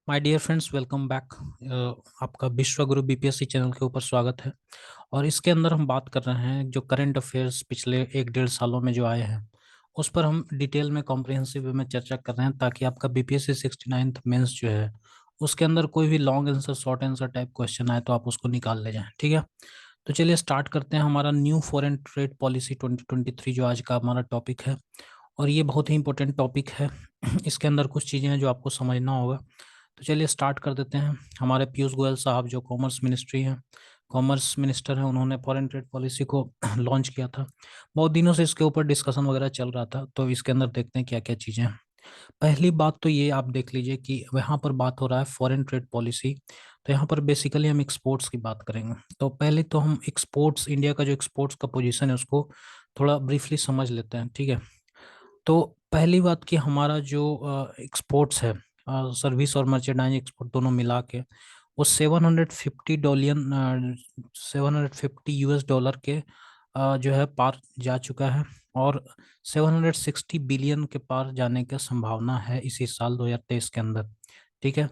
My dear friends, welcome back. आपका विश्व गुरु BPSC channel के ऊपर स्वागत है। और इसके अंदर हम बात कर रहे हैं जो करंट अफेयर्स पिछले 1-1.5 सालों में जो आए हैं उस पर हम डिटेल में कॉम्प्रिहेंसिव वे में चर्चा कर रहे हैं, ताकि आपका बीपीएससी 69th मेंस जो है उसके अंदर कोई भी long answer short answer type question आए तो आप उसको निकाल ले जाएं। ठीक है, तो चलिए स्टार्ट करते हैं हमारा न्यू फॉरेन ट्रेड पॉलिसी 2023 जो आज का हमारा टॉपिक है। और ये बहुत ही इंपॉर्टेंट टॉपिक है। इसके अंदर कुछ चीज़ें हैं जो आपको समझना होगा। तो चलिए स्टार्ट कर देते हैं। हमारे पीयूष गोयल साहब जो कॉमर्स मिनिस्ट्री हैं, कॉमर्स मिनिस्टर हैं, उन्होंने फॉरेन ट्रेड पॉलिसी को लॉन्च किया था। बहुत दिनों से इसके ऊपर डिस्कशन वगैरह चल रहा था, तो इसके अंदर देखते हैं क्या क्या चीज़ें हैं। पहली बात तो ये आप देख लीजिए कि यहाँ पर बात हो रहा है फॉरेन ट्रेड पॉलिसी। तो यहाँ पर बेसिकली हम एक्सपोर्ट्स की बात करेंगे। तो पहले तो हम एक्सपोर्ट्स, इंडिया का जो एक्सपोर्ट्स का पोजीशन है उसको थोड़ा ब्रीफली समझ लेते हैं। ठीक है, तो पहली बात कि हमारा जो एक्सपोर्ट्स है, सर्विस और मर्चेंडाइज एक्सपोर्ट दोनों मिला के वो 750 यूएस डॉलर के जो है पार जा चुका है। और 760 बिलियन के पार जाने की संभावना है इसी साल 2023 के अंदर। ठीक है,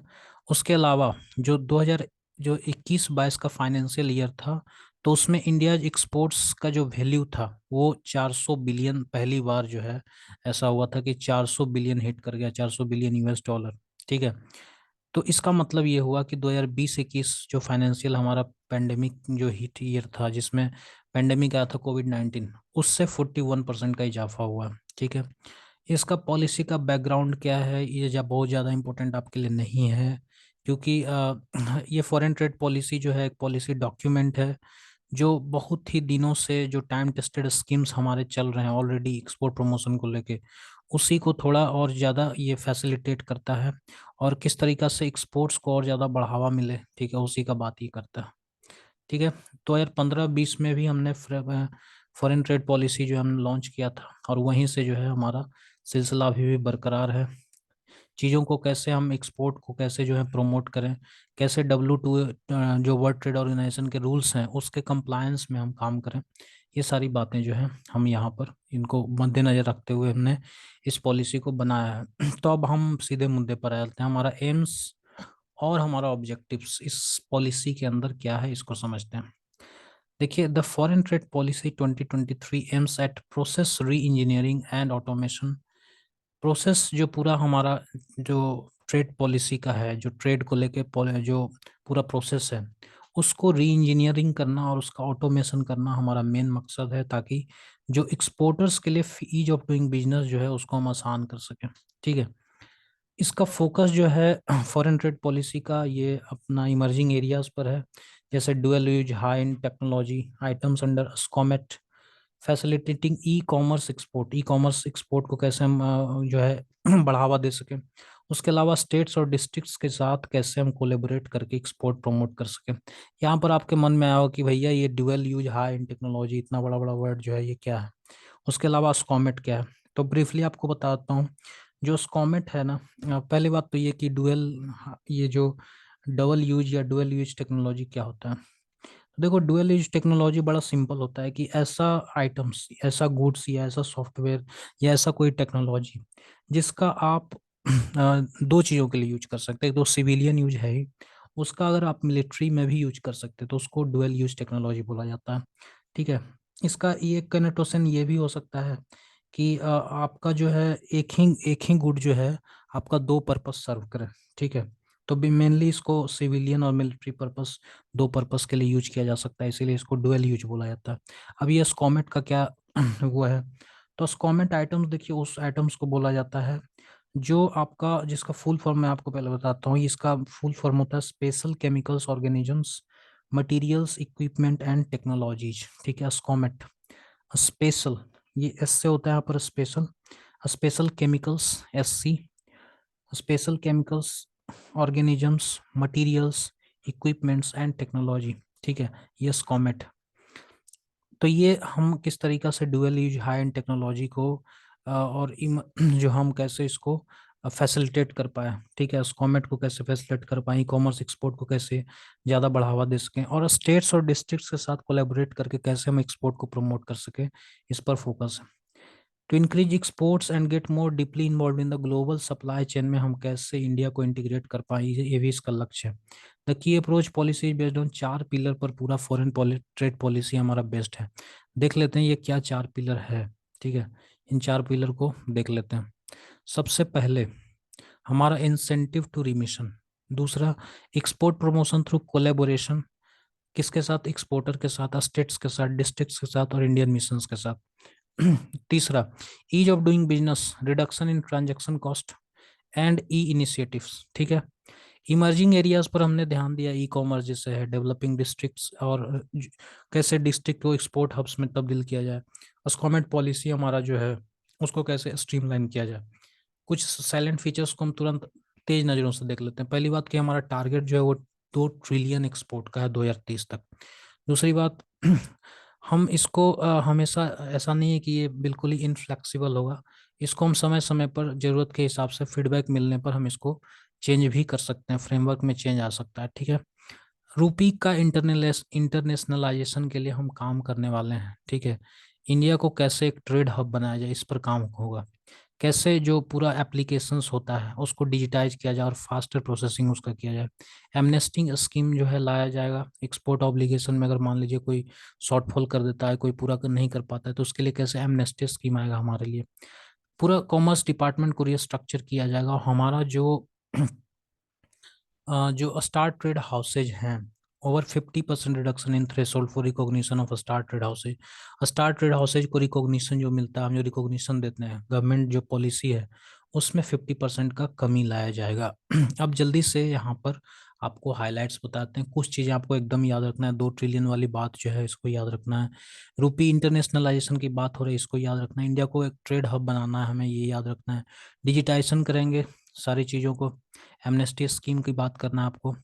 उसके अलावा जो 2000 जो 21-22 का फाइनेंशियल ईयर था, तो उसमें इंडिया एक्सपोर्ट्स का जो वैल्यू था वो 400 बिलियन, पहली बार जो है ऐसा हुआ था कि 400 बिलियन हिट कर गया, 400 बिलियन यूएस डॉलर। ठीक है, तो इसका मतलब ये हुआ कि 2020-21 जो फाइनेंशियल हमारा पेंडेमिक जो हिट ईयर था, जिसमें पेंडेमिक आया था कोविड-19, उससे 41% का इजाफा हुआ। ठीक है, इसका पॉलिसी का बैकग्राउंड क्या है ये बहुत ज़्यादा इंपॉर्टेंट आपके लिए नहीं है, क्योंकि ये फॉरेन ट्रेड पॉलिसी जो है एक पॉलिसी डॉक्यूमेंट है जो बहुत ही दिनों से जो टाइम टेस्टेड स्कीम्स हमारे चल रहे हैं ऑलरेडी एक्सपोर्ट प्रमोशन को लेके, उसी को थोड़ा और ज़्यादा ये फैसिलिटेट करता है। और किस तरीका से एक्सपोर्ट्स को और ज़्यादा बढ़ावा मिले, ठीक है, उसी का बात ही करता है। ठीक है, 2015-20 में भी हमने फॉरेन ट्रेड पॉलिसी जो हमने लॉन्च किया था, और वहीं से जो है हमारा सिलसिला अभी भी बरकरार है। चीज़ों को कैसे हम एक्सपोर्ट को कैसे जो है प्रमोट करें, कैसे W2 जो वर्ल्ड ट्रेड ऑर्गेनाइजेशन के रूल्स हैं उसके कंप्लायंस में हम काम करें, ये सारी बातें जो है हम यहाँ पर इनको मद्देनजर रखते हुए हमने इस पॉलिसी को बनाया है। तो अब हम सीधे मुद्दे पर आते हैं, हमारा एम्स और हमारा ऑब्जेक्टिव्स इस पॉलिसी के अंदर क्या है इसको समझते हैं। देखिए, the foreign trade policy 2023 aims at process री इंजीनियरिंग एंड ऑटोमेशन। प्रोसेस जो पूरा हमारा जो ट्रेड पॉलिसी का है, जो ट्रेड को लेके जो पूरा प्रोसेस है उसको री इंजीनियरिंग करना और उसका ऑटोमेशन करना हमारा मेन मकसद है, ताकि जो एक्सपोर्टर्स के लिए ईज ऑफ डूइंग बिजनेस जो है उसको हम आसान कर सकें। ठीक है, इसका फोकस जो है फॉरेन ट्रेड पॉलिसी का ये अपना इमर्जिंग एरियाज पर है, जैसे dual use high end technology items under SCOMET, facilitating e commerce export को कैसे हम जो है बढ़ावा दे सकें। उसके अलावा स्टेट्स और डिस्ट्रिक्ट्स के साथ कैसे हम कोलेबोरेट करके एक्सपोर्ट प्रमोट कर सकें। यहाँ पर आपके मन में आया हो कि भैया ये dual use high in technology, इतना बड़ा बड़ा वर्ड जो है ये क्या है, उसके अलावा स्कॉमेट क्या है। तो ब्रीफली आपको बताता हूँ। जो स्कॉमेट है ना, पहली बात तो ये कि ये जो डबल यूज या डुअल यूज टेक्नोलॉजी क्या होता है। तो देखो, डुअल यूज टेक्नोलॉजी बड़ा सिंपल होता है कि ऐसा आइटम्स, ऐसा गुड्स या ऐसा सॉफ्टवेयर या ऐसा कोई टेक्नोलॉजी जिसका आप दो चीज़ों के लिए यूज कर सकते हैं। तो सिविलियन यूज है ही, उसका अगर आप मिलिट्री में भी यूज कर सकते हैं तो उसको डुअल यूज टेक्नोलॉजी बोला जाता है। ठीक है, इसका ये कनेक्टेशन ये भी हो सकता है कि आपका जो है एक ही गुड जो है आपका दो पर्पस सर्व करे। ठीक है, तो भी मेनली इसको सिविलियन और मिलिट्री पर्पस, दो पर्पस के लिए यूज किया जा सकता है, इसीलिए इसको डुअल यूज बोला जाता है। अब ये स्कॉमेट का क्या वो है। तो स्कॉमेट आइटम्स, देखिए उस आइटम्स को बोला जाता है जो आपका, जिसका फुल फॉर्म मैं आपको पहले बताता हूँ। इसका फुल फॉर्म होता है special chemicals organisms materials equipment and technologies. ठीक है, स्कॉमेट स्पेशल, ये एस से होता है यहाँ पर special, special chemicals SC, special chemicals organisms materials equipments and technology. ठीक है, ये स्कॉमेट। तो ये हम किस तरीका से dual use high end technology को जो हम कैसे इसको फैसिलिटेट कर पाए। ठीक है, स्कॉमेट को कैसे फैसिलिटेट कर पाए, ई कॉमर्स एक्सपोर्ट को कैसे ज़्यादा बढ़ावा दे सकें, और स्टेट्स और डिस्ट्रिक्ट्स के साथ कोलैबोरेट करके कैसे हम एक्सपोर्ट को प्रमोट कर सकें, इस पर फोकस है। To increase exports and get more deeply involve in the global supply chain में हम कैसे इंडिया को इंटीग्रेट कर पाए, ये भी इसका लक्ष्य है। The key approach policy based on 4 pillar पर पूरा फॉरेन ट्रेड पॉलिसी हमारा बेस्ड है। देख लेते हैं ये क्या 4 पिलर है। ठीक है, इन 4 पिलर को देख लेते हैं। सबसे पहले हमारा इंसेंटिव टू रिमिशन। दूसरा, एक्सपोर्ट प्रमोशन थ्रू कोलेबोरेशन। किसके साथ? एक्सपोर्टर के साथ, स्टेट्स के साथ, डिस्ट्रिक्ट्स के साथ और इंडियन मिशंस के साथ। तीसरा, ease of doing business, reduction in transaction cost and e initiatives. ठीक है, इमर्जिंग एरियाज पर हमने ध्यान दिया, ई कॉमर्स जैसे है, डेवलपिंग डिस्ट्रिक्ट्स और कैसे डिस्ट्रिक्ट को एक्सपोर्ट हब्स में तब्दील किया जाए। अस्कॉमेट पॉलिसी हमारा जो है उसको कैसे स्ट्रीमलाइन किया जाए। कुछ साइलेंट फीचर्स को हम तुरंत तेज नज़रों से देख लेते हैं। पहली बात कि हमारा टारगेट जो है वो 2 ट्रिलियन एक्सपोर्ट का है 2030 तक। दूसरी बात, हम इसको हमेशा ऐसा नहीं है कि ये बिल्कुल ही इनफ्लेक्सिबल होगा। इसको हम समय समय पर ज़रूरत के हिसाब से फीडबैक मिलने पर हम इसको चेंज भी कर सकते हैं, फ्रेमवर्क में चेंज आ सकता है। ठीक है, रूपी का इंटरनेशनलाइजेशन के लिए हम काम करने वाले हैं। ठीक है, इंडिया को कैसे एक ट्रेड हब बनाया जाए, इस पर काम होगा। कैसे जो पूरा एप्लीकेशंस होता है उसको डिजिटाइज किया जाए और फास्टर प्रोसेसिंग उसका किया जाए। एमनेस्टिंग स्कीम जो है लाया जाएगा एक्सपोर्ट ऑब्लिगेशन में। अगर मान लीजिए कोई शॉर्टफॉल कर देता है, कोई पूरा नहीं कर पाता है, तो उसके लिए कैसे एमनेस्टी स्कीम आएगा हमारे लिए। पूरा कॉमर्स डिपार्टमेंट को रिस्ट्रक्चर किया जाएगा और हमारा जो स्टार ट्रेड हाउसेज हैं, over 50% reduction in threshold for recognition of star trade houses. Star trade houses को रिकॉग्निशन जो मिलता है, हम जो रिकॉग्निशन देते हैं, गवर्नमेंट जो पॉलिसी है उसमें 50% का कमी लाया जाएगा। अब जल्दी से यहाँ पर आपको हाइलाइट्स बताते हैं। कुछ चीज़ें आपको एकदम याद रखना है। 2 ट्रिलियन वाली बात जो है इसको याद रखना है। रूपी इंटरनेशनलाइजेशन की बात हो रही है, इसको याद रखना है। इंडिया को एक ट्रेड हब बनाना है, हमें ये याद रखना है। डिजिटाइजेशन करेंगे सारी चीज़ों को। एमनेस्टी स्कीम की बात करना है आपको।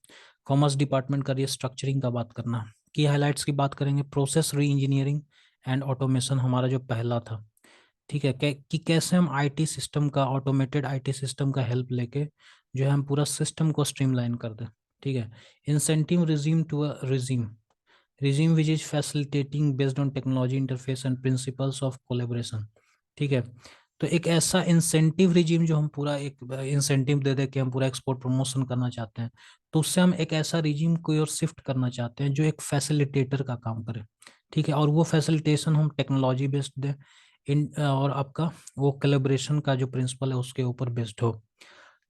कॉमर्स डिपार्टमेंट का रिस्ट्रक्चरिंग का बात करना है। की हाइलाइट्स की बात करेंगे। प्रोसेस री इंजीनियरिंग एंड ऑटोमेशन हमारा जो पहला था। ठीक है, कि कैसे हम आईटी सिस्टम का, ऑटोमेटेड आईटी सिस्टम का हेल्प लेके जो है हम पूरा सिस्टम को स्ट्रीमलाइन कर दें। ठीक है, incentive regime to a regime which is facilitating based on technology interface and principles of collaboration. ठीक है, तो एक ऐसा इंसेंटिव रिजीम जो हम पूरा एक इंसेंटिव दे दे के हम पूरा एक्सपोर्ट प्रमोशन करना चाहते हैं, तो उससे हम एक ऐसा रिजीम को और शिफ्ट करना चाहते हैं जो एक फैसिलिटेटर का काम करे। ठीक है, और वो फैसिलिटेशन हम टेक्नोलॉजी बेस्ड दें, इन और आपका वो कोलेबोरेशन का जो प्रिंसिपल है उसके ऊपर बेस्ड हो।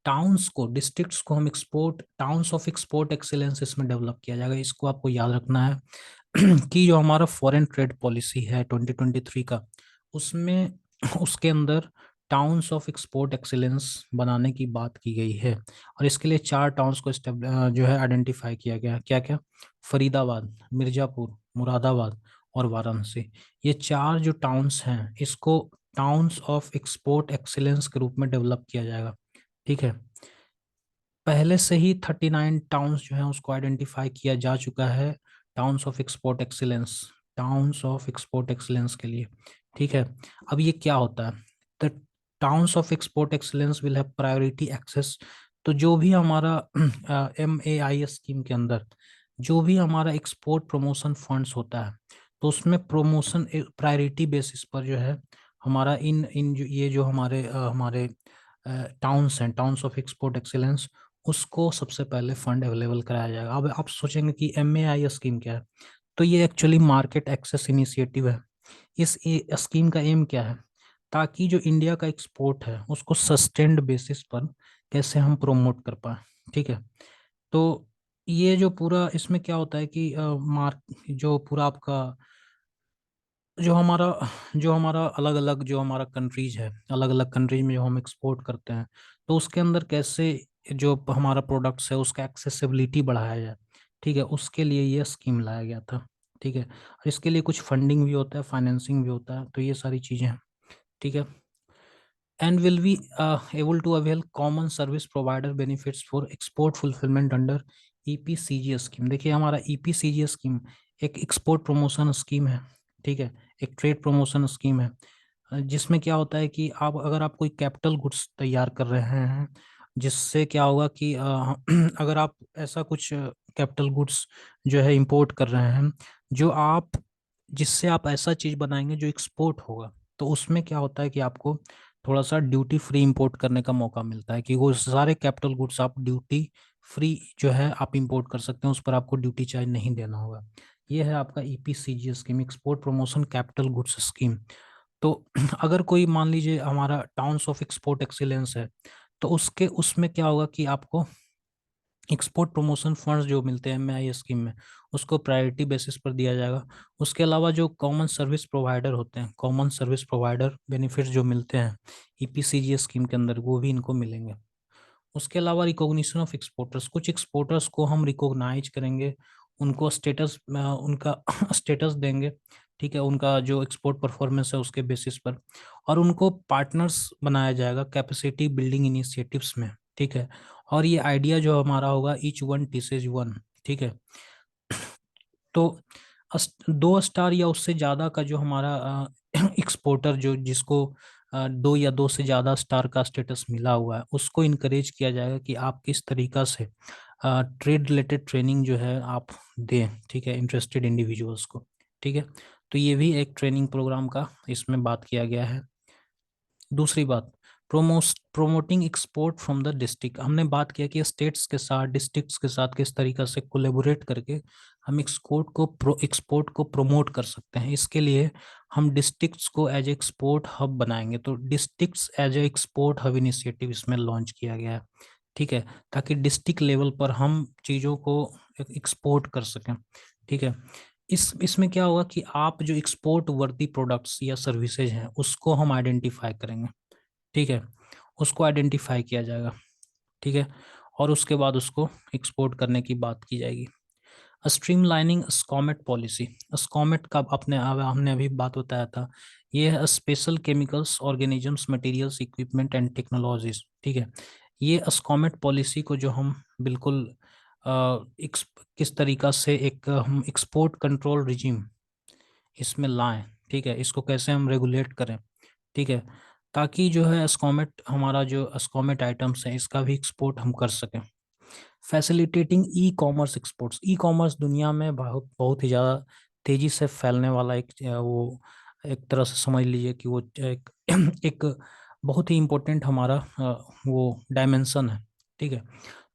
टाउन्स को, डिस्ट्रिक्ट्स को हम export towns of export excellence इसमें डेवलप किया जाएगा। इसको आपको याद रखना है कि जो हमारा फॉरेन ट्रेड पॉलिसी है 2023 का, उसमें उसके अंदर टाउन्स ऑफ एक्सपोर्ट एक्सीलेंस बनाने की बात की गई है। और इसके लिए 4 टाउन्स को जो है आइडेंटिफाई किया गया है। क्या क्या? फरीदाबाद, मिर्जापुर, मुरादाबाद और वाराणसी। ये 4 जो टाउन्स हैं इसको टाउन्स ऑफ एक्सपोर्ट एक्सीलेंस के रूप में डेवलप किया जाएगा। ठीक है, पहले से ही 39 टाउन्स जो हैं उसको आइडेंटिफाई किया जा चुका है towns of export excellence, towns of export excellence के लिए। ठीक है, अब ये क्या होता है? The towns of export excellence will have priority access. तो जो भी हमारा MAI स्कीम के अंदर जो भी हमारा एक्सपोर्ट प्रमोशन फंड्स होता है, तो उसमें प्रमोशन प्रायोरिटी बेसिस पर जो है हमारा इन इन जो ये जो हमारे टाउन्स हैं, टाउन्स ऑफ एक्सपोर्ट एक्सीलेंस, उसको सबसे पहले फंड अवेलेबल कराया जाएगा। अब आप सोचेंगे कि MAI स्कीम क्या है, तो ये एक्चुअली मार्केट एक्सेस इनिशिएटिव है। इस स्कीम का एम क्या है? ताकि जो इंडिया का एक्सपोर्ट है उसको सस्टेन्ड बेसिस पर कैसे हम प्रोमोट कर पाए। ठीक है, तो ये जो पूरा इसमें क्या होता है कि मार्क जो पूरा आपका जो हमारा जो हमारा अलग अलग जो हमारा कंट्रीज है, अलग अलग कंट्रीज में जो हम एक्सपोर्ट करते हैं, तो उसके अंदर कैसे जो हमारा प्रोडक्ट्स है उसका एक्सेसिबिलिटी बढ़ाया जाए। ठीक है, उसके लिए ये स्कीम लाया गया था। ठीक है, और इसके लिए कुछ फंडिंग भी होता है, फाइनेंसिंग भी होता है, तो ये सारी चीज़ें हैं। ठीक है, and will be able to avail common service provider benefits for export fulfillment under EPCG scheme. देखिए हमारा EPCG स्कीम एक एक्सपोर्ट प्रमोशन स्कीम है। ठीक है, एक ट्रेड प्रमोशन स्कीम है, जिसमें क्या होता है कि आप अगर आप कोई कैपिटल गुड्स तैयार कर रहे हैं, जिससे क्या होगा कि अगर आप ऐसा कुछ कैपिटल गुड्स जो है इंपोर्ट कर रहे हैं, जो आप जिससे आप ऐसा चीज बनाएंगे जो एक्सपोर्ट होगा। तो उसमें क्या होता है कि आपको थोड़ा सा ड्यूटी फ्री इंपोर्ट करने का मौका मिलता है कि वो सारे कैपिटल गुड्स आप ड्यूटी फ्री जो है आप इंपोर्ट कर सकते हैं, उस पर आपको ड्यूटी चार्ज नहीं देना होगा। ये है आपका EPCG scheme, export promotion capital goods scheme. तो अगर कोई मान लीजिए हमारा टाउन्स ऑफ एक्सपोर्ट एक्सीलेंस है, तो उसके उसमें क्या होगा कि आपको एक्सपोर्ट प्रमोशन फंड्स जो मिलते हैं एमआई स्कीम में, उसको प्रायोरिटी बेसिस पर दिया जाएगा। उसके अलावा जो कॉमन सर्विस प्रोवाइडर होते हैं, कॉमन सर्विस प्रोवाइडर बेनिफिट्स जो मिलते हैं ईपीसीजी स्कीम के अंदर, वो भी इनको मिलेंगे। उसके अलावा रिकॉग्निशन ऑफ एक्सपोर्टर्स, कुछ एक्सपोर्टर्स को हम रिकॉग्नाइज करेंगे, उनको स्टेटस उनका स्टेटस देंगे, ठीक है, उनका जो एक्सपोर्ट परफॉर्मेंस है उसके बेसिस पर, और उनको पार्टनर्स बनाया जाएगा कैपेसिटी बिल्डिंग इनिशिएटिव्स में, ठीक है। और ये आइडिया जो हमारा होगा ईच वन टीचेज वन, ठीक है। तो 2 स्टार या उससे ज़्यादा का जो हमारा एक्सपोर्टर जो जिसको 2 या 2 से ज़्यादा स्टार का स्टेटस मिला हुआ है, उसको इनकरेज किया जाएगा कि आप किस तरीका से ट्रेड रिलेटेड ट्रेनिंग जो है आप दें, ठीक है, इंटरेस्टेड इंडिविजुअल्स को, ठीक है। तो ये भी एक ट्रेनिंग प्रोग्राम का इसमें बात किया गया है। दूसरी बात, promoting export from the district, हमने बात किया कि स्टेट्स के साथ डिस्ट्रिक्ट्स के साथ किस तरीका से कोलेबोरेट करके हम एक्सपोर्ट को प्रमोट कर सकते हैं। इसके लिए हम डिस्ट्रिक्ट्स को एज एक्सपोर्ट हब बनाएंगे, तो districts as a export hub initiative इसमें लॉन्च किया गया है, ठीक है, ताकि डिस्ट्रिक्ट लेवल पर हम चीज़ों को एक्सपोर्ट कर सकें, ठीक है। इसमें क्या होगा कि आप जो एक्सपोर्ट वर्दी प्रोडक्ट्स या सर्विसेज हैं उसको हम आइडेंटिफाई करेंगे, ठीक है, उसको आइडेंटिफाई किया जाएगा, ठीक है, और उसके बाद उसको एक्सपोर्ट करने की बात की जाएगी। स्ट्रीमलाइनिंग स्कॉमेट पॉलिसी, स्कॉमेट का अपने हमने अभी बात बताया था, ये है special chemicals organisms materials equipment and technologies, ठीक है। ये स्कॉमेट पॉलिसी को जो हम बिल्कुल किस तरीका से एक हम एक्सपोर्ट कंट्रोल रिजीम इसमें लाएं, ठीक है, इसको कैसे हम रेगुलेट करें, ठीक है, ताकि जो है स्कॉमेट हमारा जो स्कॉमेट आइटम्स हैं इसका भी एक्सपोर्ट हम कर सकें। Facilitating e commerce exports, e commerce दुनिया में बहुत बहुत ही ज़्यादा तेज़ी से फैलने वाला एक वो एक तरह से समझ लीजिए कि वो एक एक बहुत ही इम्पोर्टेंट हमारा वो डायमेंशन है, ठीक है।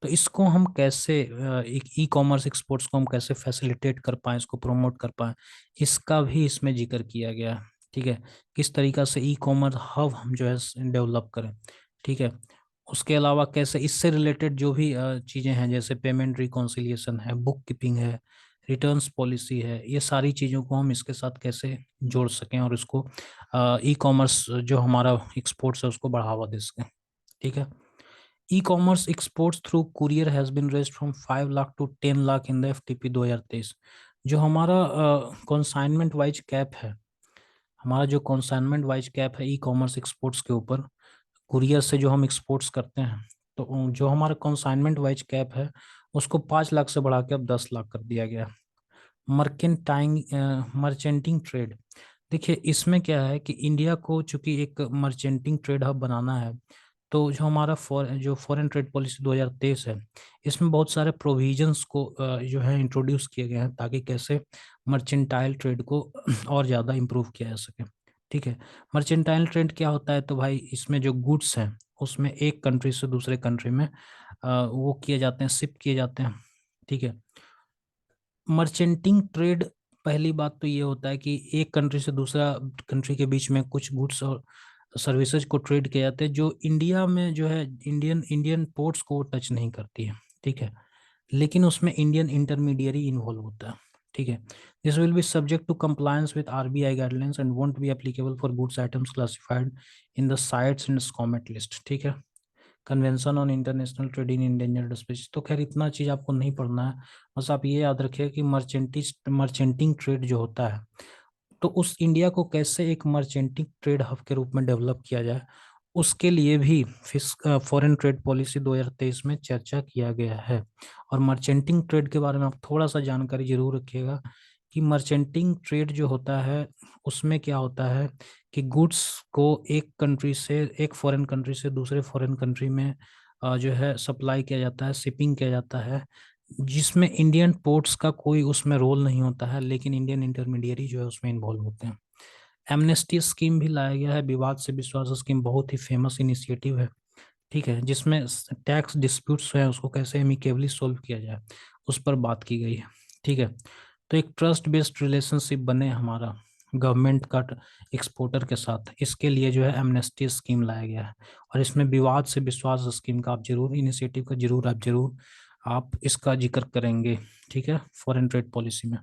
तो इसको हम कैसे एक ई कॉमर्स एक्सपोर्ट्स को हम कैसे फैसिलिटेट कर पाएँ, इसको प्रमोट कर पाएँ, इसका भी इसमें जिक्र किया गया है, ठीक है। किस तरीका से ई कॉमर्स हब हम जो है डेवलप करें, ठीक है। उसके अलावा कैसे इससे रिलेटेड जो भी चीज़ें हैं, जैसे पेमेंट रिकॉन्सिलिएशन है, बुक कीपिंग है, रिटर्न्स पॉलिसी है, ये सारी चीज़ों को हम इसके साथ कैसे जोड़ सकें और इसको ई कॉमर्स जो हमारा एक्सपोर्ट्स है उसको बढ़ावा दे सकें, ठीक है। E commerce exports through courier has been raised from 5 lakh to 10 lakh in the FTP 2023। जो हमारा कॉन्साइनमेंट वाइज कैप है, हमारा जो कॉन्साइनमेंट वाइज कैप है ई कॉमर्स एक्सपोर्ट्स के ऊपर, कुरियर से जो हम एक्सपोर्ट्स करते हैं, तो जो हमारा कंसाइनमेंट वाइज कैप है उसको 5 लाख से बढ़ा के अब 10 लाख कर दिया गया। मर्चेंटिंग ट्रेड, देखिए इसमें क्या है कि इंडिया को चूंकि एक मर्चेंटिंग ट्रेड हब बनाना है, तो जो हमारा जो फॉरेन ट्रेड पॉलिसी 2023 है, इसमें बहुत सारे प्रोविजंस को जो है इंट्रोड्यूस किए गए हैं ताकि कैसे मर्चेंटाइल ट्रेड को और ज़्यादा इम्प्रूव किया जा सके, ठीक है। मर्चेंटाइल ट्रेड क्या होता है, तो भाई इसमें जो गुड्स हैं उसमें एक कंट्री से दूसरे कंट्री में वो किए जाते हैं, शिप किए जाते हैं, ठीक है। मर्चेंटिंग ट्रेड, पहली बात तो ये होता है कि एक कंट्री से दूसरा कंट्री के बीच में कुछ गुड्स और सर्विसेज को ट्रेड किए जाते हैं जो इंडिया में जो है इंडियन इंडियन पोर्ट्स को टच नहीं करती है, ठीक है, लेकिन उसमें इंडियन इंटरमीडियरी इन्वॉल्व होता है, ठीक है। This will be subject to compliance with RBI guidelines and won't be applicable for goods items classified in the CITES and SCOMET list, ठीक है। Convention on international trade in endangered species, तो खैर इतना चीज़ आपको नहीं पढ़ना है, बस आप ये याद रखिए कि मर्चेंटिंग ट्रेड जो होता है, तो उस इंडिया को कैसे एक मर्चेंटिंग ट्रेड हब के रूप में डेवलप किया जाए, उसके लिए भी फॉरेन ट्रेड पॉलिसी 2023 में चर्चा किया गया है। और मर्चेंटिंग ट्रेड के बारे में आप थोड़ा सा जानकारी जरूर रखिएगा कि मर्चेंटिंग ट्रेड जो होता है उसमें क्या होता है कि गुड्स को एक कंट्री से, एक फॉरेन कंट्री से दूसरे फॉरेन कंट्री में जो है सप्लाई किया जाता है, शिपिंग किया जाता है, जिसमें इंडियन पोर्ट्स का कोई उसमें रोल नहीं होता है, लेकिन इंडियन इंटरमीडियरी जो है उसमें इन्वॉल्व होते हैं। एमनेस्टी स्कीम भी लाया गया है। विवाद से विश्वास स्कीम बहुत ही फेमस इनिशिएटिव है, ठीक है, जिसमें टैक्स डिस्प्यूट्स है उसको कैसे एमिकेबली सोल्व किया जाए उस पर बात की गई है, ठीक है। तो एक ट्रस्ट बेस्ड रिलेशनशिप बने हमारा गवर्नमेंट का एक्सपोर्टर के साथ, इसके लिए जो है एमनेस्टी स्कीम लाया गया है। और इसमें विवाद से विश्वास स्कीम का आप जरूर, इनिशिएटिव का जरूर आप इसका जिक्र करेंगे, ठीक है, फॉरेन ट्रेड पॉलिसी में।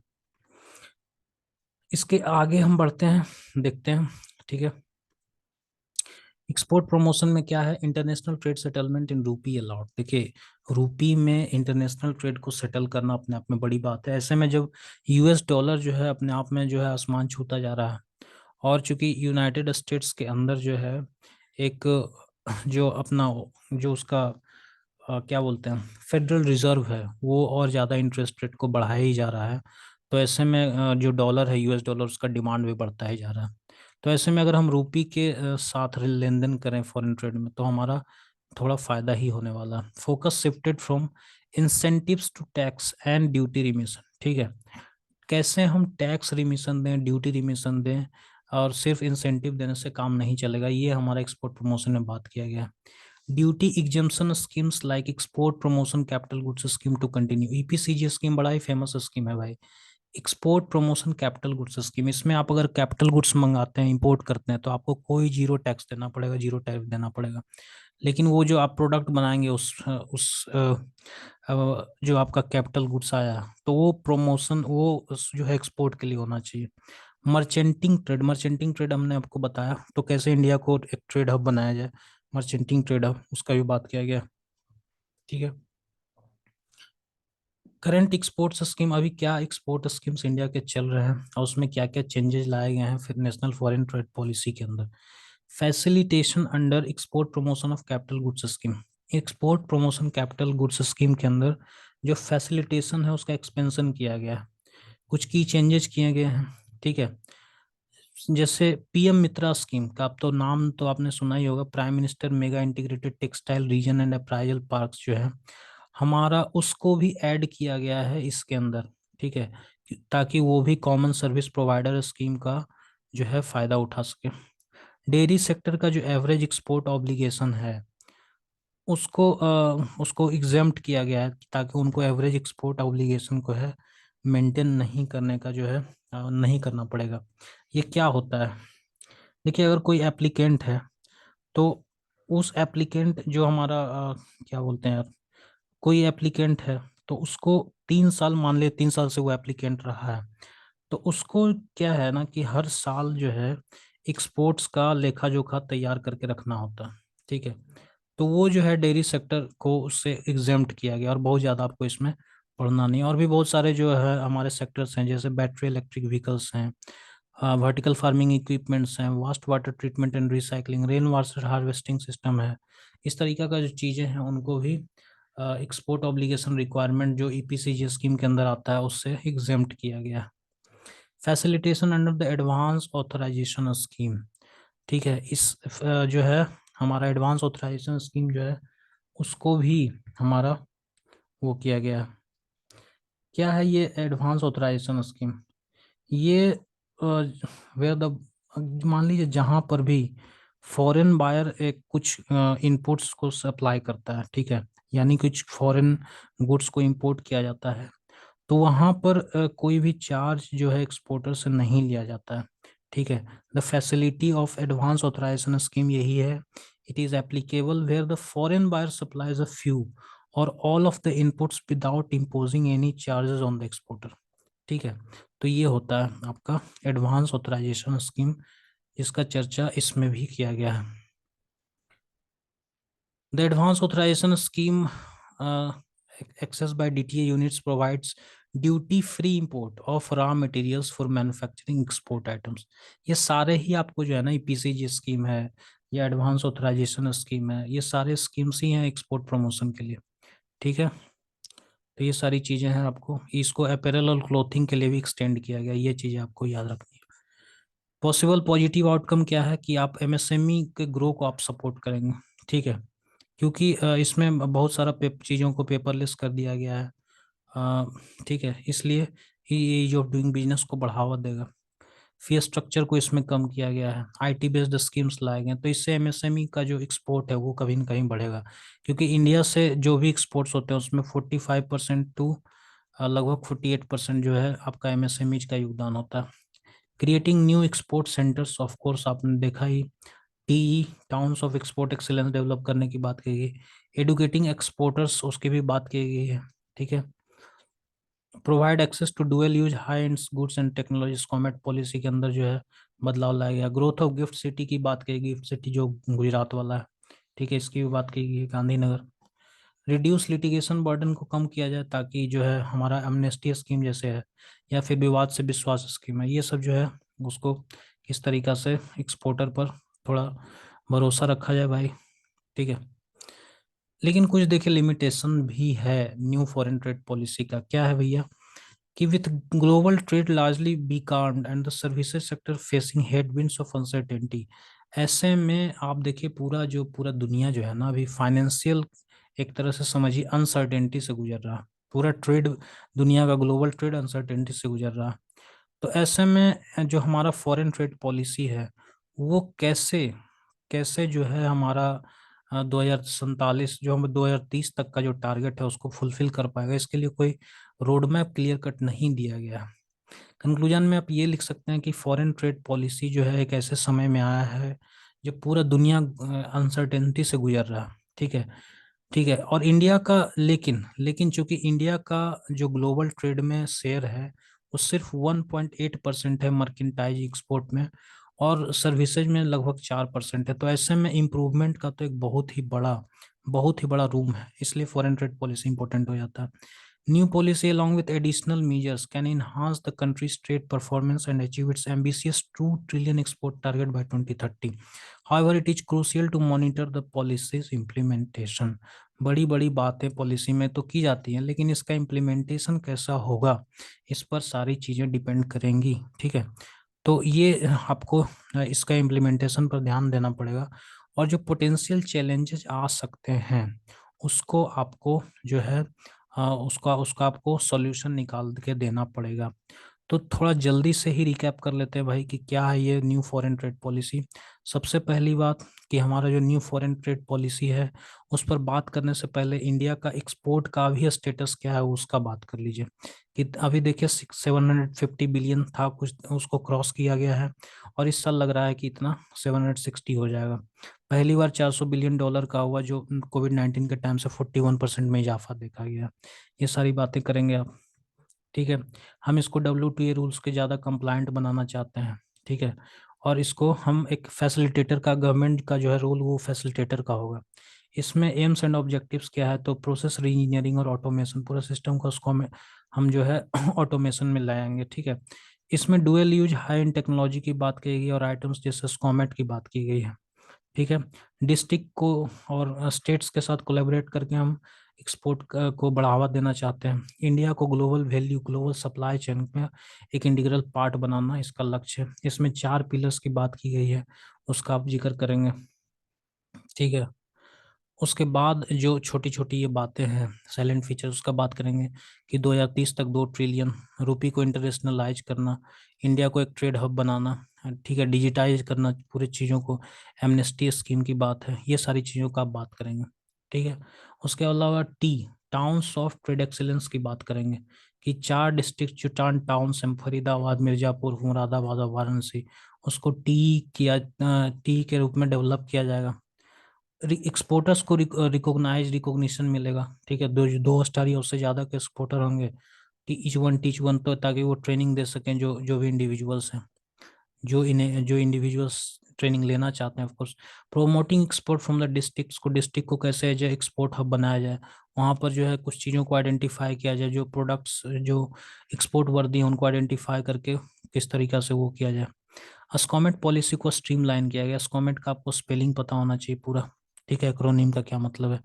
इसके आगे हम बढ़ते हैं, देखते हैं, ठीक है। एक्सपोर्ट प्रमोशन में क्या है, इंटरनेशनल ट्रेड सेटलमेंट इन रूपी अलाउड। देखिए, रूपी में इंटरनेशनल ट्रेड को सेटल करना अपने आप में बड़ी बात है। ऐसे में जब यूएस डॉलर जो है अपने आप में जो है आसमान छूता जा रहा है, और चूंकि यूनाइटेड स्टेट्स के अंदर जो है एक जो अपना जो उसका क्या बोलते हैं फेडरल रिजर्व है, वो और ज़्यादा इंटरेस्ट रेट को बढ़ाया ही जा रहा है। तो ऐसे में जो डॉलर है, यूएस डॉलर, उसका डिमांड भी बढ़ता ही जा रहा है। तो ऐसे में अगर हम रूपी के साथ लेन देन करें फॉरेन ट्रेड में, तो हमारा थोड़ा फायदा ही होने वाला है। Focus shifted from incentives to tax and duty remission, ठीक है। कैसे हम टैक्स रिमिशन दें, ड्यूटी रिमिशन दें, और सिर्फ इंसेंटिव देने से काम नहीं चलेगा, ये हमारा एक्सपोर्ट प्रमोशन में बात किया गया है। Duty exemption schemes like export promotion capital goods scheme to continue. EPCG scheme बड़ा ही फेमस स्कीम है भाई। Export promotion capital goods scheme, इसमें आप अगर कैपिटल गुड्स मंगाते हैं, इंपोर्ट करते हैं, तो आपको कोई जीरो टैक्स देना पड़ेगा, जीरो टैरिफ देना पड़ेगा। लेकिन वो जो आप प्रोडक्ट बनाएंगे, जो आपका कैपिटल गुड्स आया, तो वो प्रमोशन वो जो है एक्सपोर्ट के लिए होना चाहिए। मर्चेंटिंग ट्रेड हमने आपको बताया, तो कैसे इंडिया को एक ट्रेड हब बनाया जाए, मर्चेंटिंग ट्रेड हब, उसका भी बात किया गया, ठीक है। करंट एक्सपोर्ट स्कीम, अभी क्या एक्सपोर्ट स्कीम्स इंडिया के चल रहे हैं और उसमें क्या क्या चेंजेस लाए गए हैं फिर नेशनल फॉरेन ट्रेड पॉलिसी के अंदर। Facilitation under export promotion of capital goods scheme. Export promotion capital goods scheme के अंदर जो फैसिलिटेशन है उसका एक्सपेंशन किया गया है, कुछ की चेंजेस किए गए हैं, ठीक है। जैसे पीएम मित्रा स्कीम का, आप तो नाम तो आपने सुना ही होगा, prime minister mega integrated textile reason and appraisal parks जो है हमारा, उसको भी ऐड किया गया है इसके अंदर, ठीक है, ताकि वो भी कॉमन सर्विस प्रोवाइडर स्कीम का जो है फायदा उठा सके। डेयरी सेक्टर का जो एवरेज एक्सपोर्ट ऑब्लिगेशन है, उसको एग्जेम्प्ट किया गया है, ताकि उनको एवरेज एक्सपोर्ट ऑब्लिगेशन को है मेंटेन नहीं करने का जो है नहीं करना पड़ेगा। ये क्या होता है, देखिए, अगर कोई एप्लीकेंट है, तो उस एप्लीकेंट जो हमारा क्या बोलते हैं यार, कोई एप्लीकेंट है, तो उसको 3 साल, मान ले 3 साल से वो एप्लीकेंट रहा है, तो उसको क्या है ना कि हर साल जो है एक्सपोर्ट्स का लेखा जोखा तैयार करके रखना होता है, ठीक है। तो वो जो है डेयरी सेक्टर को उससे एग्जेम्प्ट किया गया, और बहुत ज़्यादा आपको इसमें पढ़ना नहीं। और भी बहुत सारे जो है हमारे सेक्टर्स हैं, जैसे बैटरी इलेक्ट्रिक व्हीकल्स हैं, वर्टिकल फार्मिंग इक्विपमेंट्स हैं, waste water treatment and recycling, rain water harvesting system है। इस तरीका का जो चीज़ें हैं उनको भी एक्सपोर्ट ऑब्लिगेशन रिक्वायरमेंट जो ईपीसीजी स्कीम के अंदर आता है उससे एग्जेम्प्ट किया गया। Facilitation under the advance authorisation scheme, ठीक है, जो है हमारा एडवांस ऑथराइजेशन स्कीम जो है उसको भी हमारा वो किया गया। क्या है ये एडवांस ऑथराइजेशन स्कीम, ये वेयर द, मान लीजिए जहाँ पर भी फॉरेन बायर एक कुछ इनपुट्स को सप्लाई करता है, ठीक है, यानी कुछ फॉरेन गुड्स को इंपोर्ट किया जाता है, तो वहाँ पर कोई भी चार्ज जो है एक्सपोर्टर से नहीं लिया जाता है, ठीक है। The facility of advance authorisation scheme यही है, it is applicable where the foreign buyer supplies a few or all of the inputs without imposing any charges on the exporter, ठीक है। तो ये होता है आपका एडवांस ऑथराइजेशन स्कीम, जिसका चर्चा इसमें भी किया गया है। The advance authorisation scheme accessed by DTA units provides duty free import of raw materials for manufacturing export items. ये सारे ही आपको जो है ना, ईपीसीजी स्कीम है या एडवांस ऑथराइजेशन स्कीम है, ये सारे स्कीम्स ही हैं एक्सपोर्ट प्रमोशन के लिए, ठीक है। तो ये सारी चीज़ें हैं, आपको इसको अपैरल और क्लोथिंग के लिए भी एक्सटेंड किया गया, ये चीज़ें आपको याद रखनी है। पॉसिबल पॉजिटिव आउटकम क्या है कि आप एमएसएमई के ग्रो को आप सपोर्ट करेंगे, ठीक है, क्योंकि इसमें बहुत सारा चीज़ों को पेपरलेस कर दिया गया है, ठीक है, इसलिए ये जो डूइंग बिजनेस को बढ़ावा देगा। फी स्ट्रक्चर को इसमें कम किया गया है, आईटी बेस्ड स्कीम्स लाए गए हैं। तो इससे एमएसएमई का जो एक्सपोर्ट है वो कहीं न कहीं बढ़ेगा, क्योंकि इंडिया से जो भी एक्सपोर्ट्स होते हैं उसमें 45% टू लगभग 48% जो है आपका एमएसएमई का योगदान होता है। Creating new export centres, of course आपने देखा ही, TE towns of export excellence develop करने की बात की गई। एडुकेटिंग एक्सपोर्टर्स, उसकी भी बात की गई है। ठीक है। Provide access to dual use high end goods and technologies, SCOMET policy के अंदर जो है बदलाव लाया गया। ग्रोथ ऑफ गिफ्ट सिटी की बात की, गिफ्ट सिटी जो गुजरात वाला है, ठीक है, इसकी भी बात की गई। गांधीनगर, रिड्यूस लिटिगेशन बर्डन को कम किया जाए, ताकि जो है हमारा एमनेस्टी स्कीम जैसे है या फिर विवाद से विश्वास स्कीम है, ये सब जो है उसको किस तरीका से एक्सपोर्टर पर थोड़ा भरोसा रखा जाए भाई। ठीक है। लेकिन कुछ देखिए लिमिटेशन भी है न्यू फॉरेन ट्रेड पॉलिसी का। क्या है भैया, कि with global trade largely becalmed and the services sector facing headwinds of uncertainty, ऐसे में आप देखिए पूरा दुनिया जो है ना अभी फाइनेंशियल एक तरह से समझिए अनसर्टेनिटी से गुजर रहा है। पूरा ट्रेड, दुनिया का ग्लोबल ट्रेड अनसर्टेनिटी से गुजर रहा है। तो ऐसे में जो हमारा फॉरेन ट्रेड पॉलिसी है वो कैसे कैसे जो है हमारा 2047 जो हम 2030 तक का जो टारगेट है उसको फुलफिल कर पाएगा, इसके लिए कोई रोड मैप क्लियर कट नहीं दिया गया है। कंक्लूजन में आप ये लिख सकते हैं कि फॉरेन ट्रेड पॉलिसी जो है एक ऐसे समय में आया है जब पूरा दुनिया अनसर्टेनिटी से गुजर रहा है। ठीक है। ठीक है। और इंडिया का, लेकिन लेकिन चूंकि इंडिया का जो ग्लोबल ट्रेड में शेयर है वो सिर्फ 1.8% है मर्केंटाइज एक्सपोर्ट में, और सर्विसेज में लगभग 4% है। तो ऐसे में इम्प्रूवमेंट का तो एक बहुत ही बड़ा रूम है, इसलिए फॉरेन ट्रेड पॉलिसी इंपॉर्टेंट हो जाता है। New policy, along with additional measures, can enhance the country's trade performance and achieve its ambitious 2 trillion export target by 2030. However, it is crucial to monitor the policy's implementation. बड़ी बड़ी बातें policy में तो की जाती हैं, लेकिन इसका इम्प्लीमेंटेशन कैसा होगा इस पर सारी चीज़ें डिपेंड करेंगी। ठीक है। तो ये आपको इसका इम्प्लीमेंटेशन पर ध्यान देना पड़ेगा, और जो पोटेंशियल चैलेंजेस आ सकते हैं उसको आपको जो है उसका उसका आपको सॉल्यूशन निकाल के देना पड़ेगा। तो थोड़ा जल्दी से ही रिकैप कर लेते हैं भाई कि क्या है ये न्यू फॉरेन ट्रेड पॉलिसी। सबसे पहली बात कि हमारा जो न्यू फॉरेन ट्रेड पॉलिसी है उस पर बात करने से पहले इंडिया का एक्सपोर्ट का भी स्टेटस क्या है उसका बात कर लीजिए। कि अभी देखिए 750 बिलियन था कुछ, उसको क्रॉस किया गया है, और इस साल लग रहा है कि इतना 760 हो जाएगा। पहली बार $400 बिलियन का हुआ, जो कोविड-19 के टाइम से 41% में इजाफा देखा गया। ये सारी बातें करेंगे आप। ठीक है। हम इसको WTO रूल्स के ज़्यादा कंप्लायंट बनाना चाहते हैं। ठीक है। और इसको हम एक फैसिलिटेटर का, गवर्नमेंट का जो है रोल वो फैसिलिटेटर का होगा। इसमें एम्स एंड ऑब्जेक्टिव्स क्या है, तो प्रोसेस री इंजीनियरिंग और ऑटोमेशन, पूरा सिस्टम को उसको हम जो है ऑटोमेशन में लाएंगे। ठीक है। इसमें dual use high end technology की बात की गई है, और आइटम्स जैसे स्कॉमेट की बात की गई है। ठीक है। डिस्ट्रिक्ट को और स्टेट्स के साथ कोलैबोरेट करके हम एक्सपोर्ट को बढ़ावा देना चाहते हैं। इंडिया को global value, global supply chain में एक इंटीग्रल पार्ट बनाना इसका लक्ष्य है। इसमें 4 पिलर्स की बात की गई है, उसका आप जिक्र करेंगे। ठीक है। उसके बाद जो छोटी छोटी ये बातें हैं साइलेंट फीचर, उसका बात करेंगे कि 2030 तक 2 ट्रिलियन रुपी को इंटरनेशनलाइज करना, इंडिया को एक ट्रेड हब बनाना। ठीक है। डिजिटाइज करना पूरी चीज़ों को, एमनेस्टी स्कीम की बात है, ये सारी चीज़ों का आप बात करेंगे। ठीक है। उसके अलावा टाउन्स ऑफ ट्रेड एक्सीलेंस की बात करेंगे कि 4 डिस्ट्रिक्ट जो टाउन्स हैं, फरीदाबाद, मिर्जापुर, मुरादाबाद और वाराणसी, उसको टी के रूप में डेवलप किया जाएगा। एक्सपोर्टर्स को रिकॉग्निशन मिलेगा। ठीक है। दो स्टार या उससे ज़्यादा के एक्सपोर्टर होंगे, टीच वन तो, ताकि वो ट्रेनिंग दे सकें जो जो भी इंडिविजुअल्स हैं, जो इंडिविजुअल्स ट्रेनिंग लेना चाहते हैं। Of course promoting export from the districts को, डिस्ट्रिक्ट को कैसे जो एक्सपोर्ट हब बनाया जाए, वहाँ पर जो है कुछ चीज़ों को आइडेंटिफाई किया जाए, जो प्रोडक्ट्स जो एक्सपोर्ट वर्दी हैं उनको आइडेंटिफाई करके किस तरीका से वो किया जाए। स्कॉमेट पॉलिसी को स्ट्रीमलाइन किया गया। स्कॉमेट का आपको स्पेलिंग पता होना चाहिए पूरा। ठीक है। एक्रोनीम का क्या मतलब है।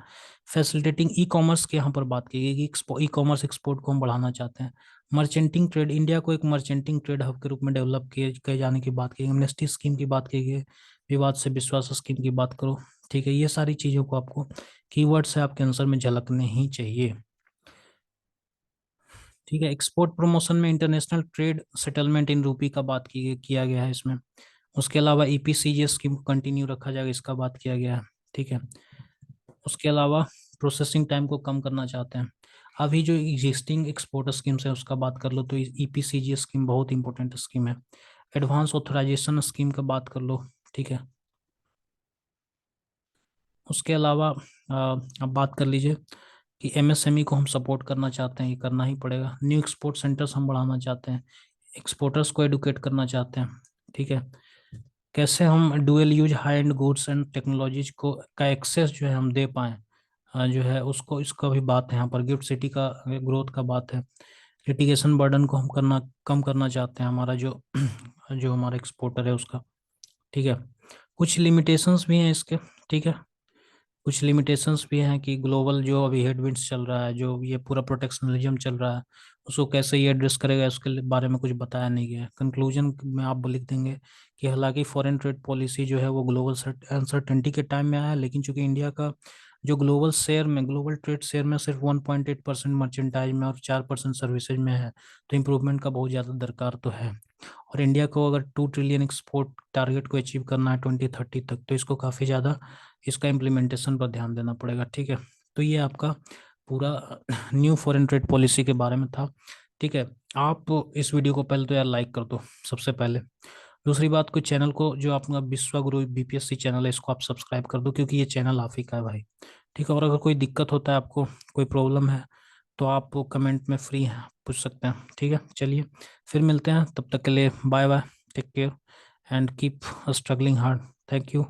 फैसिलिटेटिंग ई कॉमर्स की यहाँ पर बात की गई कि ई कॉमर्स एक्सपोर्ट को हम बढ़ाना चाहते हैं। मर्चेंटिंग ट्रेड, इंडिया को एक मर्चेंटिंग ट्रेड हब के रूप में डेवलप किए जाने की बात की गई। एमनेस्टी स्कीम की बात की गई। विवाद से विश्वास स्कीम की बात करो। ठीक है। ये सारी चीज़ों को आपको कीवर्ड से आपके आंसर में झलकने ही चाहिए। ठीक है। एक्सपोर्ट प्रमोशन में इंटरनेशनल ट्रेड सेटलमेंट इन रूपी का बात किया गया है इसमें। उसके अलावा ईपीसीजे स्कीम को कंटिन्यू रखा जाएगा, इसका बात किया गया है। ठीक है। उसके अलावा प्रोसेसिंग टाइम को कम करना चाहते हैं। अभी जो एग्जिस्टिंग एक्सपोर्ट स्कीम्स है उसका बात कर लो तो ईपीसीजे स्कीम बहुत इंपॉर्टेंट स्कीम है। एडवांस ऑथराइजेशन स्कीम का बात कर लो। ठीक है। उसके अलावा अब बात कर लीजिए कि एमएसएमई को हम सपोर्ट करना चाहते हैं, ये करना ही पड़ेगा। न्यू एक्सपोर्ट सेंटर्स हम बढ़ाना चाहते हैं, एक्सपोर्टर्स को एडुकेट करना चाहते हैं। ठीक है। कैसे हम dual use high end goods and technologies को का एक्सेस जो है हम दे पाएँ, जो है उसको, इसका भी बात है यहाँ पर। गिफ्ट सिटी का ग्रोथ का बात है। लिटिगेशन बर्डन को हम कम करना चाहते हैं, हमारा जो जो हमारा एक्सपोर्टर है उसका। ठीक है। कुछ लिमिटेशंस भी हैं इसके। ठीक है। कुछ लिमिटेशंस भी हैं कि ग्लोबल जो अभी हेडविंड्स चल रहा है, जो ये पूरा प्रोटेक्शनलिज्म चल रहा है, उसको कैसे ये एड्रेस करेगा उसके बारे में कुछ बताया नहीं गया है। कंक्लूजन में आप लिख देंगे कि हालांकि फॉरेन ट्रेड पॉलिसी जो है वो ग्लोबल अनसर्टेनिटी के टाइम में आया है, लेकिन चूंकि इंडिया का जो ग्लोबल ट्रेड शेयर में सिर्फ 1.8% मर्चेंटाइज में और 4% सर्विसेज में है, तो इम्प्रूवमेंट का बहुत ज़्यादा दरकार तो है। और इंडिया को अगर 2 ट्रिलियन एक्सपोर्ट टारगेट को अचीव करना है 2030 तक, तो इसको काफ़ी ज़्यादा इसका इम्प्लीमेंटेशन पर ध्यान देना पड़ेगा। ठीक है। तो ये आपका पूरा न्यू फॉरेन ट्रेड पॉलिसी के बारे में था। ठीक है। आप इस वीडियो को पहले तो यार लाइक कर दो सबसे पहले। दूसरी बात, कोई चैनल को, जो अपना विश्वगुरु बीपीएससी चैनल है, इसको आप सब्सक्राइब कर दो, क्योंकि ये चैनल आप ही का है भाई। ठीक है। और अगर कोई दिक्कत होता है आपको, कोई प्रॉब्लम है, तो आप कमेंट में फ्री हैं, पूछ सकते हैं। ठीक है। चलिए, फिर मिलते हैं, तब तक के लिए bye bye, take care and keep struggling hard. Thank you.